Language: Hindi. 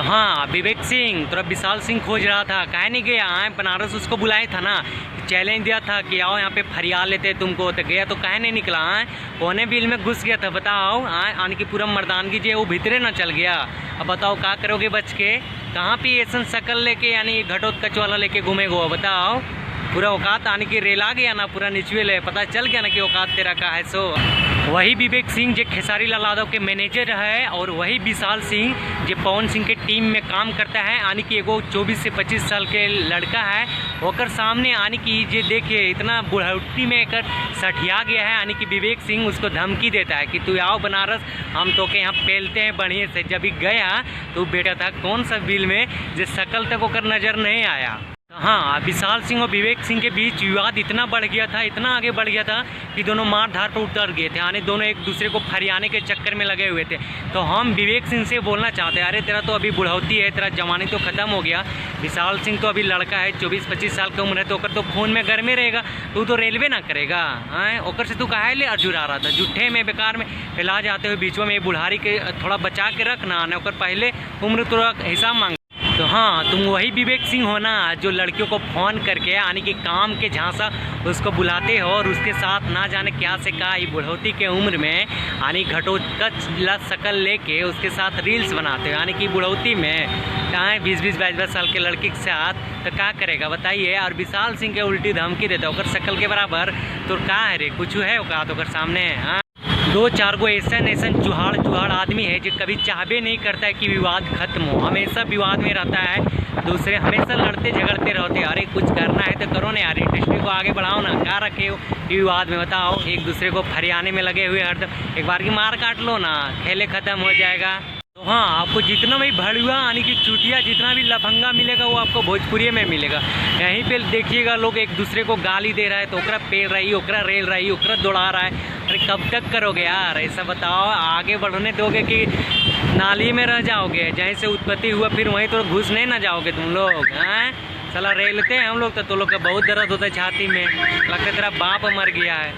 हाँ विवेक सिंह तो विशाल सिंह खोज रहा था, काहे नहीं गया? आए बनारस उसको बुलाया था ना, चैलेंज दिया था कि आओ यहाँ पे फरिया लेते तुमको, तो गया तो काहे नहीं निकला? आए कोने बिल में घुस गया था, बताओ। आए आने की पूरा मर्दानगी जो है वो भीतरे ना चल गया। अब बताओ क्या करोगे बच के? कहाँ पे ऐसा शकल लेके यानी घटोत्कच वाला लेके घूमेगो? बताओ। पूरा औकात आने की रेला गया ना, पूरा निचवेल है, पता चल गया ना कि औकात तेरा का है। सो वही विवेक सिंह जो खेसारी लाल यादव के मैनेजर है, और वही विशाल सिंह जो पवन सिंह के टीम में काम करता है। यानी कि एगो 24 से 25 साल के लड़का है, ओकर सामने आने की जे देखिए इतना बुढ़ौती में एक सठिया गया है। यानी कि विवेक सिंह उसको धमकी देता है कि तू आओ बनारस, हम तो के यहाँ पेलते हैं बढ़िया से। जब भी गया तो बेटा था कौन सा बिल में जो शकल तक ओकर नज़र नहीं आया। हाँ विशाल सिंह और विवेक सिंह के बीच विवाद इतना बढ़ गया था, इतना आगे बढ़ गया था कि दोनों मार धार पर उतर गए थे। यानी दोनों एक दूसरे को फरियाने के चक्कर में लगे हुए थे। तो हम विवेक सिंह से बोलना चाहते हैं, अरे तेरा तो अभी बुढ़ौती है, तेरा जवानी तो ख़त्म हो गया। विशाल सिंह तो अभी लड़का है, 24-25 साल की उम्र है, तो ओकर तो खून में गर्मे रहेगा, तू तो रेलवे ना करेगा। हाँ ओकर से तू काहे ले अर्जुरा रहा था? झूठे में बेकार में फैला जाते हुए बीच में बुढ़ारी के थोड़ा बचा के रखना, ना ओकर पहले उम्र तो हिसाब मांग। तो हाँ तुम वही विवेक सिंह हो ना जो लड़कियों को फ़ोन करके यानी कि काम के झांसा उसको बुलाते हो, और उसके साथ ना जाने क्या से क्या ये बुढ़ौती के उम्र में यानी घटोत्कच शकल लेके उसके साथ रील्स बनाते हो। यानी कि बुढ़ौती में कहाँ 20-20, 22-22 साल के लड़की के साथ तो क्या करेगा बताइए? और विशाल सिंह के उल्टी धमकी देते हो, ओकर शकल के बराबर तो क्या है रे? कुछ है ओका तो ओकर सामने? हाँ 2-4 गो ऐसा चुहाड़ आदमी है जो कभी चाहबे नहीं करता है कि विवाद खत्म हो, हमेशा विवाद में रहता है। दूसरे हमेशा लड़ते झगड़ते रहते। अरे कुछ करना है तो करो ना यार, इंडस्ट्री को आगे बढ़ाओ ना, क्या रखे हो विवाद में? बताओ। एक दूसरे को फरियाने में लगे हुए हरदम, एक बार की मार काट लो ना, खेले खत्म हो जाएगा। तो हाँ आपको जितना भी भड़ुआ यानी कि चुटिया जितना भी लफंगा मिलेगा वो आपको भोजपुरी में मिलेगा। यहीं पे देखिएगा लोग एक दूसरे को गाली दे रहा है, तो ओकरा पेल रही, ओकरा रेल रही, ओकरा दौड़ा रहा है। अरे कब तक करोगे यार ऐसा? बताओ। आगे बढ़ने दोगे कि नाली में रह जाओगे? जहीं से उत्पत्ति हुआ फिर वहीं तो घुस नहीं ना जाओगे तुम लोग? हैं साला रेलते हैं हम लोग तो लोग का बहुत दर्द होता है छाती में, लगता है तेरा बाप मर गया है।